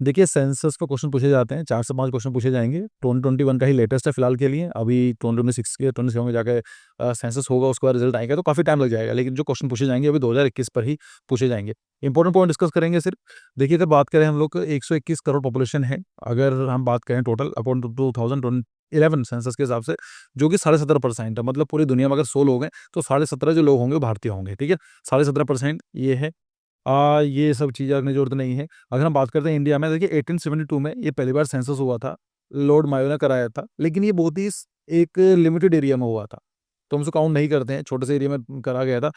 देखिए सेंसस पे क्वेश्चन पूछे जाते हैं, 4 से 5 क्वेश्चन पूछे जाएँगे। 2021 का ही लेटेस्ट है फिलहाल के लिए। अभी 2026 के 27 में जाके सेंसस होगा, उसके बाद रिजल्ट आएगा, तो काफ़ी टाइम लग जाएगा। लेकिन जो क्वेश्चन पूछे जाएँगे अभी 2021 पर ही पूछे जाएँगे। इंपॉर्टेंट पॉइंट डिस्कस करेंगे सिर्फ। देखिए अगर बात करें हम लोग 121 करोड़ पॉपुलेशन है। अगर हम बात करें टोटल अपॉन टू 2011 सेंसस के हिसाब से, जो कि 17.5% है। मतलब पूरी दुनिया में अगर 100 लोग हैं, तो 17.5 जो लोग होंगे वो भारतीय होंगे, ठीक है? 17.5% ये है। ये सब चीज़ें रखने की ज़रूरत नहीं है। अगर हम बात करते हैं इंडिया में, देखिए 1872 में ये पहली बार सेंसस हुआ था। लॉर्ड मायो ने कराया था, लेकिन ये बहुत ही एक लिमिटेड एरिया में हुआ था, तो हम उसको काउंट नहीं करते हैं, छोटे से एरिया में करा गया था।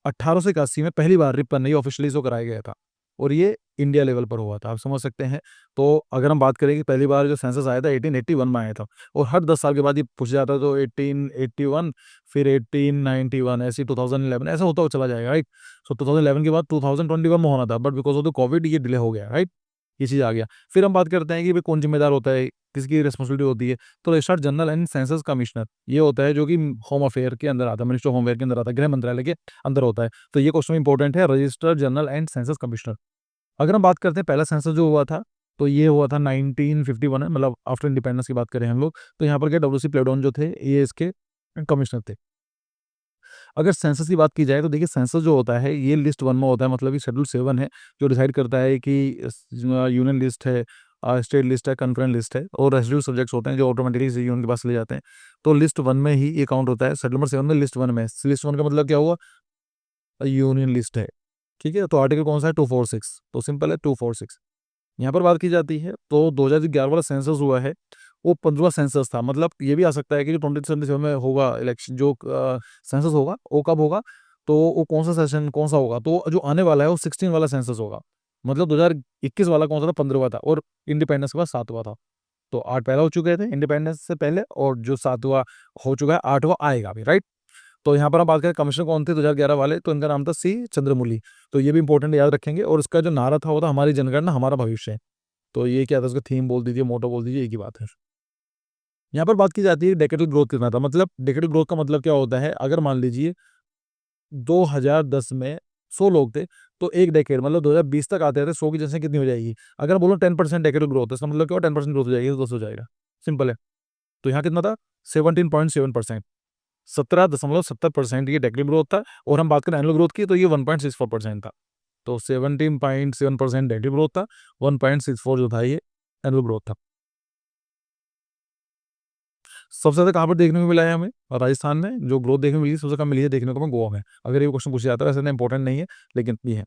1881 में पहली बार रिपन नहीं ऑफिशियली इसको कराया गया था, और ये इंडिया लेवल पर हुआ था, आप समझ सकते हैं। तो अगर हम बात करें कि पहली बार जो सेंसस आया था 1881 में आया था, और हर 10 साल के बाद ये पूछा जाता है, तो 1881 फिर 1891 ऐसे 2011 ऐसा होता हुआ चला जाएगा, राइट? सो 2011 के बाद 2021 में होना था, but because of the Covid ये डिले हो गया, राइट? ये चीज़ आ गया। फिर हम बात करते हैं कि भई कौन ज़िम्मेदार होता है, किसकी रिस्पॉन्सिबिलिटी होती है। तो registrar general and census commissioner ये होता है, जो कि होम अफेयर के अंदर आता है, मिनिस्ट्री ऑफ होम अफेयर के अंदर आता है, गृह मंत्रालय के अंदर होता है। तो ये क्वेश्चन इंपॉर्टेंट है, registrar general and census commissioner. अगर हम बात करते हैं पहला सेंसस जो हुआ था, तो ये हुआ था 1951 में, मतलब आफ्टर इंडिपेंडेंस की बात करें हम लोग, तो यहाँ पर क्या डब्ल्यूसी प्लेडोन जो थे, ये इसके कमिश्नर थे। अगर सेंसस की बात की जाए, तो देखिए सेंसस जो होता है ये लिस्ट 1 में होता है, मतलब ये शेड्यूल 7 है, जो डिसाइड करता है कि यूनियन लिस्ट है, स्टेट लिस्ट है, कॉन्करेंट लिस्ट है, और रेसिड्यूल सब्जेक्ट्स होते हैं जो ऑटोमेटिकली यूनियन के पास चले जाते हैं। तो लिस्ट 1 में ही ये काउंट होता है, शेड्यूल नंबर 7 में लिस्ट 1 में। लिस्ट 1 का मतलब क्या हुआ? यूनियन लिस्ट है, ठीक है? तो आर्टिकल कौन सा है? 246, तो सिंपल है 246। यहाँ पर बात की जाती है, तो 2011 वाला सेंसस हुआ है, वो 15वां सेंसस था। मतलब ये भी आ सकता है कि जो 2077 में होगा इलेक्शन, जो सेंसस होगा, वो कब होगा? तो वो कौन-सा सेशन कौन-सा होगा? तो जो आने वाला है वो 16 वाला सेंसस होगा। मतलब 2021 वाला कौन-सा था? 15वां था, और इंडिपेंडेंस के बाद 7वां था। तो 8 पहले हो चुके थे इंडिपेंडेंस से पहले, और जो 7वां हो चुका है, 8वां आएगा अभी, राइट? तो यहाँ पर हम बात करें कमिश्नर कौन थे 2011 वाले, तो इनका नाम था सी चंद्रमौली। तो ये भी इंपॉर्टेंट याद रखेंगे, और इसका जो नारा था वो था, हमारी जनगणना हमारा भविष्य। तो ये क्या था, उसका थीम बोल दीजिए, मोटो बोल दीजिए, एक ही बात है। यहाँ पर बात की जाती है डेकेडल ग्रोथ कितना था, मतलब डेकेडल ग्रोथ का मतलब क्या होता है? अगर मान लीजिए 2010 में 100 लोग थे, तो एक डेकेड मतलब 2020 तक आते थे, 100 की जनसंख्या कितनी हो जाएगी? अगर बोलो 10% डेकेडल ग्रोथ है, इसका मतलब क्या हुआ? 10% ग्रोथ हो जाएगी, तो 10 हो जाएगा, सिंपल है। तो यहाँ कितना था? 17.7%, 17.70% ये डेकेडल ग्रोथ था, और हम बात करें एनुअल ग्रोथ की, तो ये 1.64% था। तो 17.7% डेकेडल ग्रोथ था, 1.64 जो था ये एनुअल ग्रोथ था। सबसे ज़्यादा कहाँ पर देखने को मिला है हमें? राजस्थान में जो ग्रोथ देखने को मिली है, सबसे कम मिली है देखने को हमें गोवा में। अगर ये क्वेश्चन पूछा जाता है, वैसे इतना इंपॉर्टेंट नहीं है, लेकिन ये है।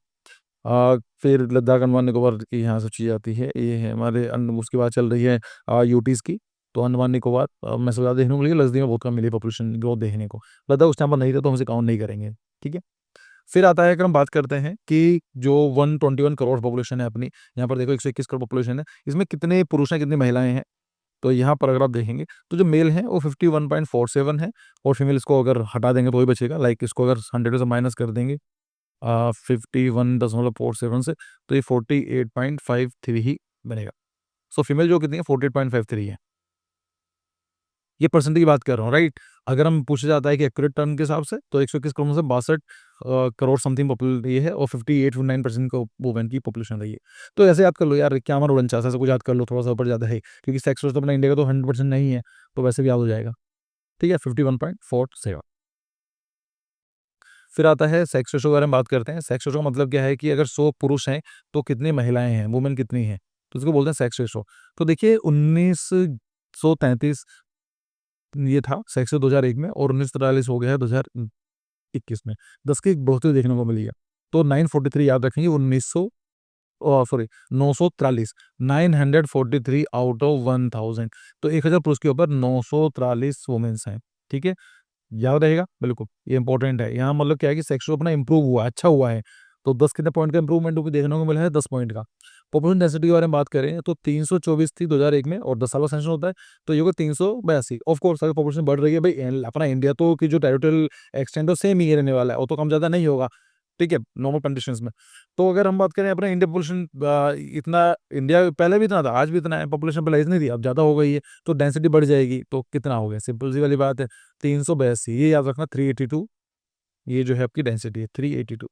फिर लद्दाख, अंडमान निकोबार की यहाँ सब चीज़ें आती है। ये है हमारे उसके बाद चल रही है यूटीज़ की, तो अंडमान निकोबार में सबसे ज़्यादा देखने को मिली है, लक्षद्वीप में बहुत कम मिली है पॉपुलेशन ग्रोथ देखने को। लद्दाख उस टाइम पर नहीं था, तो हम इसे काउंट नहीं करेंगे, ठीक है? फिर आता है, अगर हम बात करते हैं कि जो 121 करोड़ पॉपुलेशन है अपनी, यहाँ पर देखो 121 करोड़ पॉपुलेशन है, इसमें कितने पुरुष हैं, कितनी महिलाएँ हैं? तो यहाँ पर अगर आप देखेंगे, तो जो मेल है वो 51.47 है, और फीमेल इसको अगर हटा देंगे तो ही बचेगा, लाइक इसको अगर 100 से माइनस कर देंगे 51.47 से, तो ये 48.53 ही बनेगा। सो फीमेल जो कितनी है, 48.53 है। ये परसेंट की बात कर रहा हूँ, राइट? अगर हम पूछा जाता है कि एक्यूरेट टर्म के हिसाब से, तो 121 करोड़ में से 62 करोड़ समथिंग पॉपुल ये है, और 58-9% को वुमेन की पॉपुलेशन रही है। तो ऐसे याद कर लो यार, क्या हमारा 49 ऐसा कुछ याद कर लो, थोड़ा सा ऊपर ज़्यादा है, क्योंकि सेक्स रेशो तो अपना इंडिया का तो 100% नहीं है, तो वैसे भी याद हो जाएगा, ठीक है? 51.47। फिर आता है सेक्स रेशो के बारे में बात करते हैं। सेक्स रेशो का मतलब क्या है कि अगर 100 पुरुष हैं, तो कितनी महिलाएँ हैं, वुमेन कितनी हैं? तो इसको बोलते हैं सेक्स रेशो। तो देखिए 1933 ये था सेक्स रेशो 2001 में, और 1943 हो गया है 2021 में। 10 की एक बढ़ोतरी देखने को मिली है। तो 943 याद रखेंगे, सॉरी 943, 943 आउट ऑफ 1000, तो 1000 पुरुष के ऊपर 943 वुमेन्स हैं, ठीक है? याद रहेगा, बिल्कुल, ये इंपॉर्टेंट है। यहाँ मतलब क्या है कि सेक्स अपना इंप्रूव हुआ है, अच्छा हुआ है। तो 10 कितने पॉइंट का इंप्रूवमेंट भी देखने को मिला है? 10 पॉइंट का। पॉपुलेशन डेंसिटी के बारे में बात करें, तो 324 थी 2001 में, और 10 साल का सेंशन होता है, तो ये होगा 382। ऑफ कोर्स अगर पॉपुलेशन बढ़ रही है भाई, अपना इंडिया तो की जो टेरिटोरियल एक्सटेंड है सेम ही रहने वाला है, वो तो कम ज़्यादा नहीं होगा, ठीक है? नॉर्मल कंडीशंस में। तो अगर हम बात करें अपना इंडिया पॉपुलेशन, इतना इंडिया पहले भी इतना था, आज भी इतना है, पॉपुलेशन पहले इतनी थी, अब ज़्यादा हो गई है, तो डेंसिटी बढ़ जाएगी, तो कितना हो गया? सिंपल सी वाली बात है, 382, ये याद रखना, 382, ये जो है आपकी डेंसिटी है 382।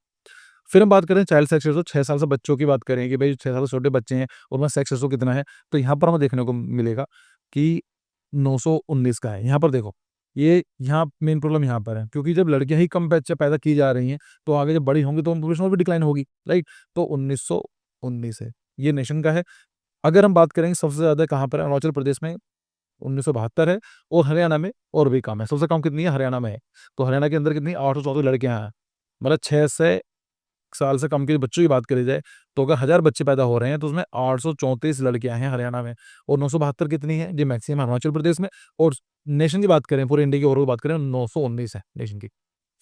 फिर हम बात करें चाइल्ड सेक्स रेशो, 6 साल से बच्चों की बात करें कि भाई 6 साल से छोटे बच्चे हैं, उनमें सेक्स रेशो कितना है, तो यहाँ पर हमें देखने को मिलेगा कि 919 का है। यहाँ पर देखो, ये यहाँ मेन प्रॉब्लम यहाँ पर है, क्योंकि जब लड़कियाँ ही कम बच्चे पैदा की जा रही हैं, तो आगे जब बड़ी होंगी तो पॉपुलेशन और भी डिक्लाइन होगी, राइट? तो 1919 है, ये नेशन का है। अगर हम बात करेंगे सबसे ज़्यादा कहाँ पर है, अरुणाचल प्रदेश में 1972 है, और हरियाणा में और भी कम है। सबसे कम कितनी है? हरियाणा में है। तो हरियाणा के अंदर कितनी? 834 लड़कियाँ हैं। मतलब 6 से साल से कम के बच्चों की बात करी जाए, तो अगर 1000 बच्चे पैदा हो रहे हैं, तो उसमें 834 लड़कियाँ हैं हरियाणा में, और 972 कितनी है? ये मैक्सिमम है अरुणाचल प्रदेश में। और नेशन की बात करें, पूरे इंडिया की ओवरऑल बात करें, 919 है नेशन की।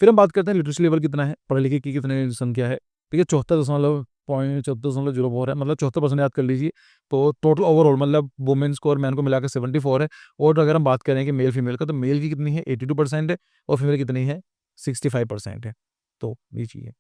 फिर हम बात करते हैं लिटरेसी लेवल कितना है, पढ़े लिखे की कितने संख्या है। ठीक है, 74.4 है, मतलब 74% याद कर लीजिए। तो टोटल ओवरऑल मतलब वुमेन्स को और मैन को मिलाकर 74 है। और अगर हम बात करें कि मेल फीमेल का, तो मेल की कितनी है? 82% है, और फीमेल कितनी है? 65% है। तो ये चीज़ है।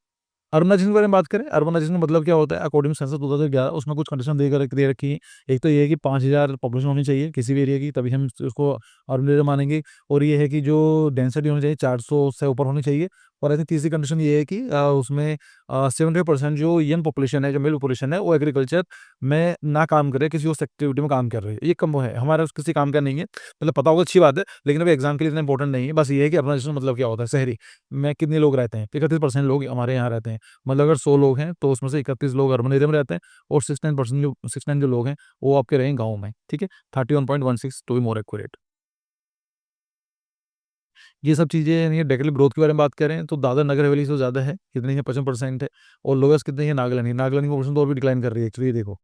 अर्बनाइजेशन के बारे में बात करें, अर्बनाइजेशन का मतलब क्या होता है? अकॉर्डिंग सेंसस 2011 उसमें कुछ कंडीशन दे रखी है। एक तो ये है कि 5000 पॉपुलेशन होनी चाहिए किसी भी एरिया की, तभी हम उसको अर्बन एरिया मानेंगे। और ये है कि जो डेंसिटी होनी चाहिए 400 से ऊपर होनी चाहिए। और ऐसी तीसरी कंडीशन ये है कि उसमें 75% जो यंग पॉपुलेशन है, जो मेल पॉपुलेशन है, वो एग्रीकल्चर में ना काम करे, किसी और एक्टिविटी में काम कर रही है। ये कम वो है, हमारा किसी काम का नहीं है। मतलब पता होगा अच्छी बात है, लेकिन अभी एग्जाम के लिए इतना इंपॉर्टेंट नहीं है। बस ये है कि अर्बनाइजेशन मतलब क्या होता है, शहरी में कितने लोग रहते हैं? 31% लोग हमारे यहाँ रहते हैं। मतलब अगर 100 लोग हैं, तो उसमें से 31 लोग अर्बन एरिया में रहते हैं, और 69 जो लोग हैं, वो आपके रहेंगे गाँव में। ठीक है, 31.16 टू बी मोर एक्यूरेट। ये सब चीज़ें यानी डेक्लिव ग्रोथ के बारे में बात करें, तो दादर नगर हवेली से ज़्यादा है, कितनी है? 55% है। और लोएस्ट कितनी है? नागालैंड की। नागालैंड की पॉपुलेशन तो और भी डिक्लाइन कर रही है एक्चुअली, ये देखो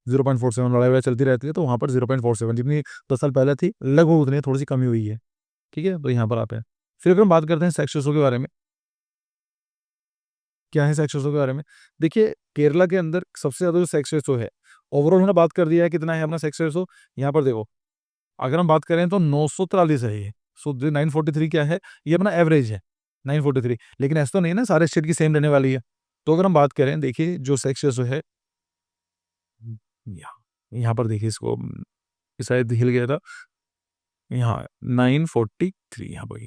0.47, लड़ाई-वड़ाई चलती रहती है, तो वहाँ पर 0.47 जितनी 10 साल पहले थी, लगभग उतनी है, थोड़ी-सी कमी हुई है। ठीक है, तो यहाँ पर आप हैं। फिर अगर हम बात करते हैं सेक्स रेशो के बारे में, क्या है सेक्स रेशो के बारे में? देखिए, केरला के अंदर सबसे ज़्यादा जो सेक्स रेशो है, ओवरऑल हमने बात कर दिया है कितना है अपना सेक्स रेशो। यहाँ पर देखो, अगर हम बात करें तो 943 है ये। सो जो 943 क्या है? ये अपना एवरेज है, 943। लेकिन ऐसा तो नहीं है ना सारे स्टेट की सेम रहने वाली है। तो अगर हम बात करें, देखिए जो सेक्स रेशो है, यहाँ यहाँ पर देखिए इसको, ये शायद हिल गया था। यहाँ 943 यहाँ पर।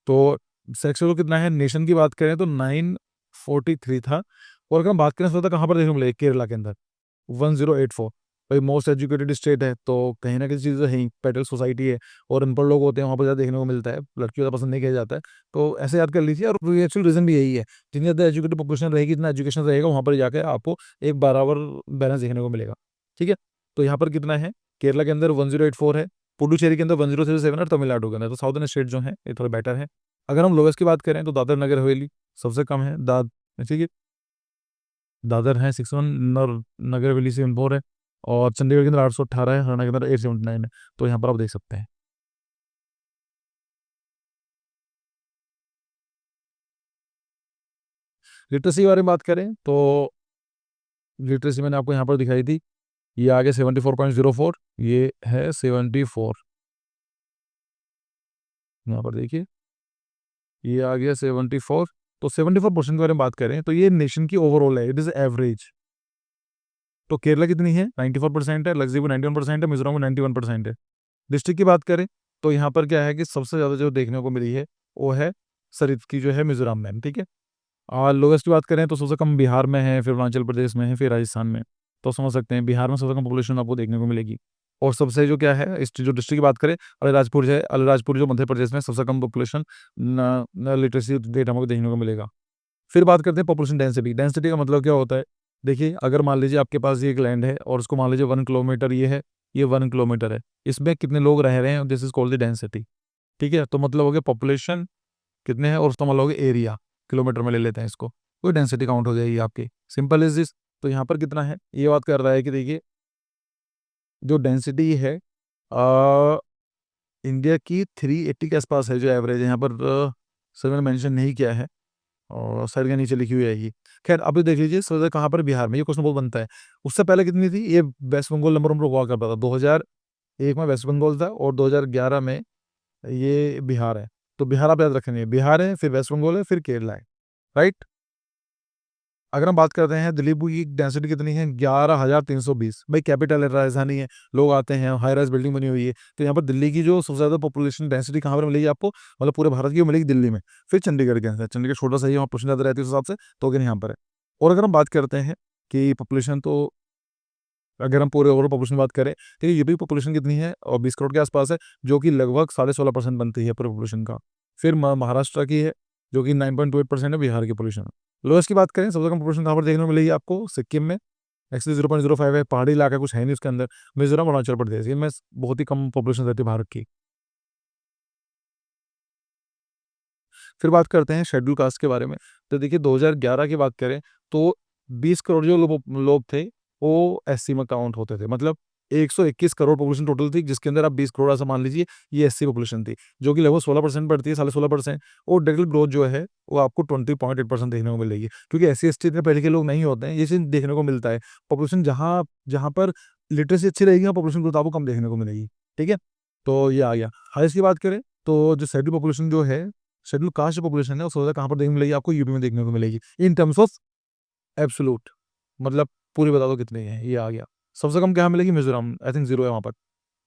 तो सेक्स रेशो कितना है? नेशन की बात करें तो 943 था। और अगर हम बात करें तो कहाँ पर देखने को मिलेगा? केरला के अंदर 1084। भाई मोस्ट एजुकेटेड स्टेट है, तो कहीं न कहीं चीज़ तो है ही, पेडल सोसाइटी है, और अनपढ़ लोग होते हैं, वहाँ पर ज़्यादा देखने को मिलता है, लड़कियों को पसंद नहीं किया जाता है। तो ऐसे याद कर लीजिए, और एक्चुअल रीज़न भी यही है, जितनी ज़्यादा एजुकेटेड पॉपुलेशन रहेगी, जितना एजुकेशन रहेगा, वहाँ पर जाके आपको एक बराबर बैलेंस देखने को मिलेगा। ठीक है? तो यहाँ पर कितना है? केरला के अंदर 1084 है, पुडुचेरी के अंदर 1007 है, और तमिलनाडु के अंदर, तो साउदर्न स्टेट जो हैं, ये थोड़े बेटर है। अगर हम लोएस्ट की बात करें, तो दादर नगर हवेली सबसे कम है, ठीक है? दादर है 61, नगर हवेली 74 है, और चंडीगढ़ के अंदर 818 है, हरियाणा के अंदर 879 है। तो यहाँ पर आप देख सकते हैं। लिटरेसी के बारे में बात करें, तो लिटरेसी मैंने आपको यहाँ पर दिखाई थी, ये आ गया 74.04, ये है 74, यहाँ पर देखिए, ये आ गया 74। तो 74% के बारे में बात करें, तो ये नेशन की ओवरऑल है, इट इज़ एवरेज। तो केरला कितनी है? 94% है, लक्षद्वीप 91% है, मिजोरम में 91% है। डिस्ट्रिक्ट की बात करें, तो यहाँ पर क्या है कि सबसे ज़्यादा जो देखने को मिली है, वो है सरिस्का की, जो है मिज़ोरम में, ठीक है? और लोएस्ट की बात करें, तो सबसे कम बिहार में है, फिर अरुणाचल प्रदेश में है, फिर राजस्थान में। तो समझ सकते हैं बिहार में सबसे कम पॉपुलेशन आपको देखने को मिलेगी। और सबसे जो क्या है, इस जो डिस्ट्रिक्ट की बात करें, अलीराजपुर जो मध्य प्रदेश में सबसे कम पॉपुलेशन न लिटरेसी रेट हमको देखने को मिलेगा। फिर बात करते हैं पॉपुलेशन डेंसिटी। डेंसिटी का मतलब क्या होता है? देखिए, अगर मान लीजिए आपके पास ये एक लैंड है, और उसको मान लीजिए 1 किलोमीटर ये है, ये 1 किलोमीटर है। इसमें कितने लोग रह रहे हैं, this is called the density. ठीक है? तो मतलब हो गया पॉपुलेशन कितने हैं, और उसका मतलब हो गया एरिया, किलोमीटर में ले लेते हैं इसको। कोई डेंसिटी काउंट हो जाएगी आपकी। Simple is this. तो यहाँ पर कितना है? ये बात कर रहा है कि देखिए, जो डेंसिटी है इंडिया की 380 के आसपास है, जो एवरेज है। यहाँ पर सर मैंने मेंशन नहीं किया है, और साइड के नीचे लिखी हुई है ये। ख़ैर अब ये देख लीजिए, सबसे कहाँ पर? बिहार में। ये क्वेश्चन बहुत बनता है। उससे पहले कितनी थी? ये वेस्ट बंगाल नंबर हम लोग हुआ करता था। 2001 में वेस्ट बंगाल था, और 2011 में ये बिहार है। तो बिहार आप याद रखेंगे, बिहार है, फिर वेस्ट बंगाल है, फिर केरला है, राइट? अगर हम बात करते हैं दिल्ली की डेंसिटी कितनी है, 11,320। भाई कैपिटल है, राजधानी है, लोग आते हैं, हाई राइज बिल्डिंग बनी हुई है। तो यहाँ पर दिल्ली की जो सबसे ज़्यादा पॉपुलेशन डेंसिटी कहाँ पर मिलेगी आपको, मतलब पूरे भारत की वो मिलेगी दिल्ली में। फिर चंडीगढ़ के अंदर, चंडीगढ़ छोटा सा ही है, वहाँ पॉपुलेशन ज़्यादा रहती है उस हिसाब से, तो अगर यहाँ पर है। और अगर हम बात करते हैं कि पॉपुलेशन, तो अगर हम पूरे ओवरऑल पॉपुलेशन की बात करें तो यूपी की पॉपुलेशन कितनी है, और 20 करोड़ के आसपास है, जो कि लगभग 16.5% बनती है पूरे पॉपुलेशन का। फिर महाराष्ट्र की है, जो कि 9.28% है, बिहार की पॉपुलेशन। लोएस्ट की बात करें, सबसे कम पॉपुलेशन कहाँ पर देखने को मिलेगी आपको, सिक्किम में। एक्चुअली 0.05 है, पहाड़ी इलाका कुछ है नहीं उसके अंदर। मिजोरम, अरुणाचल प्रदेश, इनमें बहुत ही कम पॉपुलेशन रहती है भारत की। फिर बात करते हैं शेड्यूल कास्ट के बारे में। तो देखिए 2011 की बात करें तो 20 करोड़ जो लोग थे, वो एससी में काउंट होते थे। मतलब 121 करोड़ पॉपुलेशन टोटल थी, जिसके अंदर आप 20 करोड़ ऐसा मान लीजिए, ये एससी पॉपुलेशन थी, जो कि लगभग 16% बढ़ती है, 16.5%। और डेग्रल ग्रोथ जो है वो आपको 20.8% देखने को मिलेगी, क्योंकि एससी एसटी इतने पहले के लोग नहीं होते हैं, ये चीज़ देखने को मिलता है। पॉपुलेशन जहाँ जहाँ पर लिटरेसी अच्छी रहेगी, वहाँ पॉपुलेशन ग्रोथ आपको कम देखने को मिलेगी। ठीक है, तो ये आ गया। हाइस्ट की बात करें तो जो शेड्यूल पॉपुलेशन जो है, शेड्यूल कास्ट पॉपुलेशन है, वो सोचा कहाँ पर देखने को मिलेगी आपको, यूपी में देखने को मिलेगी, इन टर्म्स ऑफ एब्सोलूट। मतलब पूरी बता दो कितने हैं, ये आ गया। सबसे कम कहाँ मिलेगी, मिजोरम, आई थिंक 0 है वहाँ पर।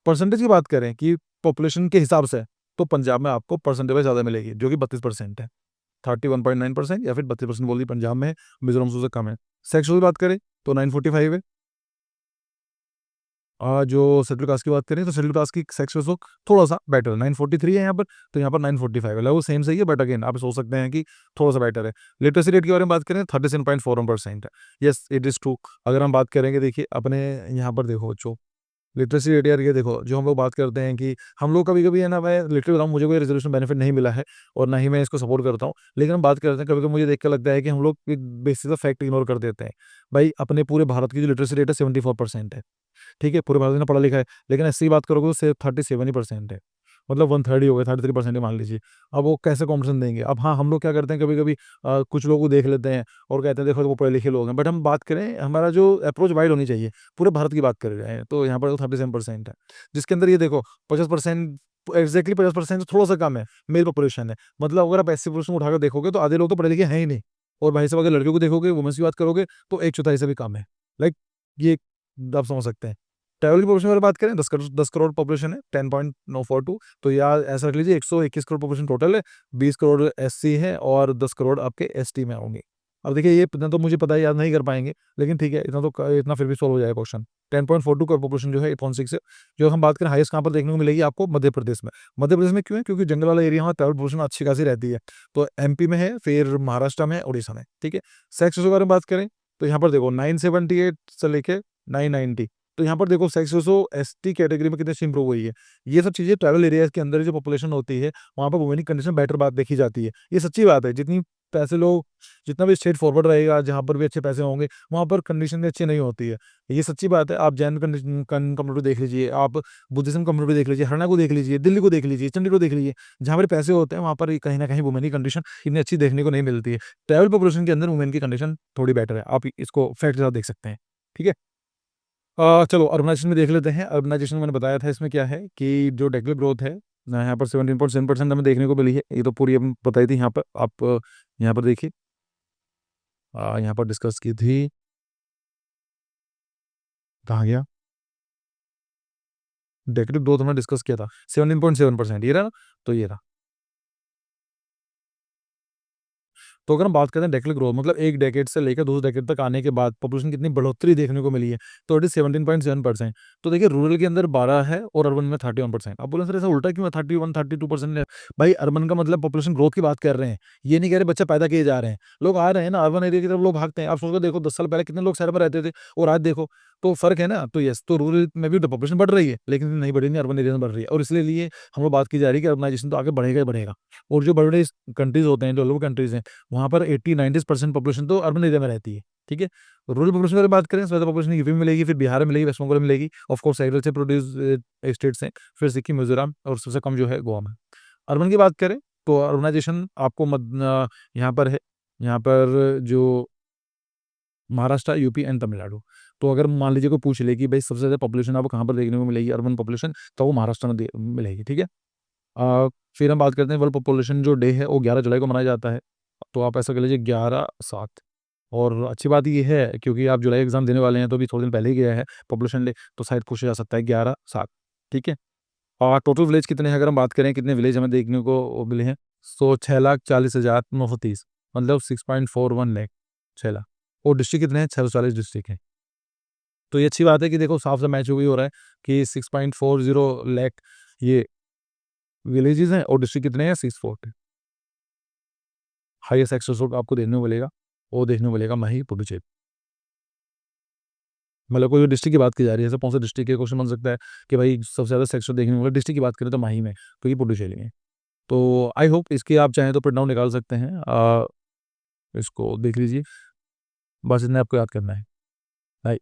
परसेंटेज की बात करें कि पॉपुलेशन के हिसाब से, तो पंजाब में आपको परसेंटेज ज़्यादा मिलेगी, जो कि 32% है। 31.9% या फिर 32% बोल दी पंजाब में है, मिजोरम से कम है। सेक्स की बात करें तो 945 है। जो शेड्यूल कास्ट की बात करें तो शेड्यूल कास्ट की सेक्स रेशो थोड़ा सा बेटर है, 943 है यहाँ पर, तो यहाँ पर 945 है। लगभग सेम सही है, बट अगेन आप सोच सकते हैं कि थोड़ा सा बेटर है। लिटरेसी रेट के बारे में बात करें, 37.41% है। Yes, it is true. अगर हम बात करेंगे, देखिए अपने यहाँ पर देखो जो लिटरेसी रेट, यार ये देखो, जो हम लोग बात करते हैं कि हम लोग कभी कभी है ना, मैं लिटरली बताऊँ, मुझे कोई रेजोल्यूशन बेनिफिट नहीं मिला है, और ना ही मैं इसको सपोर्ट करता हूँ। लेकिन हम बात करते हैं, कभी कभी मुझे देख कर लगता है कि हम लोग बेसिस ऑफ फैक्ट इग्नोर कर देते हैं। भाई अपने पूरे भारत की जो लिटरेसी रेट है 74% है। ठीक है, पूरे भारत में पढ़ा लिखा है, लेकिन ऐसी बात करोगे तो सिर्फ 37% ही है। मतलब 1/3 ही हो गया, 33% ही मान लीजिए। अब वो कैसे कॉम्पिटिशन देंगे। अब हाँ, हम लोग क्या करते हैं, कभी कभी कुछ लोग को देख लेते हैं और कहते हैं देखो वो पढ़े लिखे लोग हैं, बट हम बात करें, हमारा जो अप्रोच वाइड होनी चाहिए, पूरे भारत की बात कर रहे हैं, तो यहाँ पर तो 37% है, जिसके अंदर ये देखो 50%, एग्जैक्टली 50% से थोड़ा सा कम है, मेल पॉपुलेशन है। मतलब अगर आप ऐसी पॉपुलेशन उठाकर देखोगे तो आधे लोग तो पढ़े लिखे हैं ही नहीं। और भाई साहब, अगर लड़कियों को देखोगे, वुमेन्स की बात करोगे, तो 1/4 से भी कम है। लाइक ये आप समझ सकते हैं। ट्रैवल की पॉपुलेशन की बात करें, 10 करोड़ पॉपुलेशन है, 10.942। तो यार ऐसा रख लीजिए, 121 करोड़ पॉपुलेशन टोटल है, 20 करोड़ एससी है, और 10 करोड़ आपके एसटी में होंगे। अब देखिए, ये इतना तो मुझे पता है, याद नहीं कर पाएंगे, लेकिन ठीक है, इतना तो इतना फिर भी सॉल्व हो जाएगा क्वेश्चन। 10.42 करोड़ पॉपुलेशन जो है, 8.6 है। जो हम बात करें हाईएस्ट कहाँ पर देखने को मिलेगी आपको, मध्य प्रदेश में। मध्य प्रदेश में क्यों है, क्योंकि जंगल वाला एरिया, वहाँ ट्रैवल पॉपुलेशन अच्छी खासी रहती है। तो एमपी में है, फिर महाराष्ट्र में है, उड़ीसा में। ठीक है, सेक्स के बारे में बात करें तो यहाँ पर देखो 978 से लेके 990। तो यहाँ पर देखो सेक्स रेशो एसटी कैटेगरी में कितनी इंप्रूव हुई है। ये सब चीज़ें ट्राइबल एरियाज के अंदर जो पॉपुलेशन होती है, वहाँ पर वुमेन की कंडीशन बेटर बात देखी जाती है। ये सच्ची बात है। जितनी पैसे लोग, जितना भी स्ट्रेट फॉरवर्ड रहेगा, जहाँ पर भी अच्छे पैसे होंगे, वहाँ पर कंडीशन अच्छी नहीं होती है। ये सच्ची बात है। आप जैन कम्युनिटी देख लीजिए, आप बुद्धिज्म कम्युनिटी देख लीजिए, हरियाणा को देख लीजिए, दिल्ली को देख लीजिए, चंडीगढ़ को देख लीजिए, जहाँ पर पैसे होते हैं, वहाँ पर कहीं ना कहीं वुमेन की कंडीशन इतनी अच्छी देखने को नहीं मिलती है। ट्राइबल पॉपुलेशन के अंदर वुमेन की कंडीशन थोड़ी बेटर है, आप इसको फैक्ट के साथ देख सकते हैं। ठीक है। चलो अर्बनाइजेशन में देख लेते हैं। अर्बनाइजेशन मैंने बताया था, इसमें क्या है कि जो डेक्लर ग्रोथ है यहाँ पर 17.7% हमें देखने को मिली है। ये तो पूरी हम बताई थी यहाँ पर, आप यहाँ पर देखिए, यहाँ पर डिस्कस की थी, कहाँ गया, डेक्लर ग्रोथ हमने डिस्कस किया था, 17.7%, ये रहा ना, तो ये रहा। तो अगर हम बात करते हैं डेक्लर ग्रोथ, मतलब एक डेकेड से लेकर दूसरे डेकेड तक आने के बाद पॉपुलेशन कितनी बढ़ोतरी देखने को मिली है, तो इट इज 17.7%। तो देखिए रूरल के अंदर 12 है और अर्बन में 31%। अब बोले सर ऐसा उल्टा क्यों है, 31-32% है। भाई अर्बन का मतलब पॉपुलेशन ग्रोथ की बात कर रहे हैं, ये नहीं कह रहे बच्चे पैदा किए जा रहे हैं। लोग आ रहे हैं ना, अर्बन एरिया की तरफ लोग भागते हैं। आप सोचकर देखो 10 साल पहले कितने लोग शहर में रहते थे, और आज देखो, तो फर्क है ना। तो यस, तो रूरल में भी पॉपुलेशन बढ़ रही है, लेकिन नहीं बढ़ रही है, अर्बन एरिया में बढ़ रही है। और इसलिए लिए हम लोग बात की जा रही है कि अर्बनाइजेशन तो आगे बढ़ेगा ही बढ़ेगा। और जो बड़े बड़े कंट्रीज होते हैं, डेवलप कंट्रीज हैं, वहाँ पर 80-90% पॉपुलेशन तो अर्बन एरिया में रहती है। ठीक है, रूरल पॉपुलेशन की बात करें, ज्यादा पॉपुलेशन यूपी में मिलेगी, फिर बिहार में मिलेगी, वेस्ट बंगाल में मिलेगी, of course agriculture produce states हैं, फिर सिक्किम, मिजोरम, और सबसे कम जो है गोवा में। अर्बन की बात करें तो अर्बनाइजेशन आपको यहाँ पर है, यहाँ पर जो महाराष्ट्र, यूपी एंड तमिलनाडु। तो अगर मान लीजिए कोई पूछ ले कि भाई सबसे ज़्यादा पॉपुलेशन आपको कहाँ पर देखने को मिलेगी, अर्बन पॉपुलेशन, तो वो महाराष्ट्र में मिलेगी। ठीक है। फिर हम बात करते हैं वर्ल्ड पॉपुलेशन जो डे है, वो 11 जुलाई को मनाया जाता है। तो आप ऐसा कर लीजिए 11/7। और अच्छी बात ये है क्योंकि आप जुलाई एग्ज़ाम देने वाले हैं, तो अभी थोड़े दिन पहले ही गया है पॉपुलेशन डे, तो शायद पूछा जा सकता है 11-7, ठीक है? और टोटल विलेज कितने हैं अगर हम बात करें, कितने विलेज हमें देखने को वो मिले हैं, सो 6,40,930, मतलब 6.41 लाख, 6 लाख। और डिस्ट्रिक्ट कितने हैं? 640 डिस्ट्रिक्ट हैं। तो ये अच्छी बात है कि देखो साफ-साफ मैच वही हो रहा है कि 6.40 लाख ये विलेजेस हैं और डिस्ट्रिक्ट कितने हैं? 64 हैं। हाईएस्ट एक्सेस रोड आपको देखने को मिलेगा, वो देखने को मिलेगा माही, पुडुचेरी। मतलब कोई डिस्ट्रिक्ट की बात की जा रही है, ऐसा कौन-सा डिस्ट्रिक्ट है, क्वेश्चन बन सकता है कि भाई सबसे ज़्यादा सेक्टर देखने को मिला, डिस्ट्रिक्ट की बात करें तो माही में, तो ये पुडुचेरी में। तो आई होप इसकी आप चाहें तो प्रिंट आउट निकाल सकते हैं। इसको देख लीजिए, बस इतना आपको याद करना है। राइट।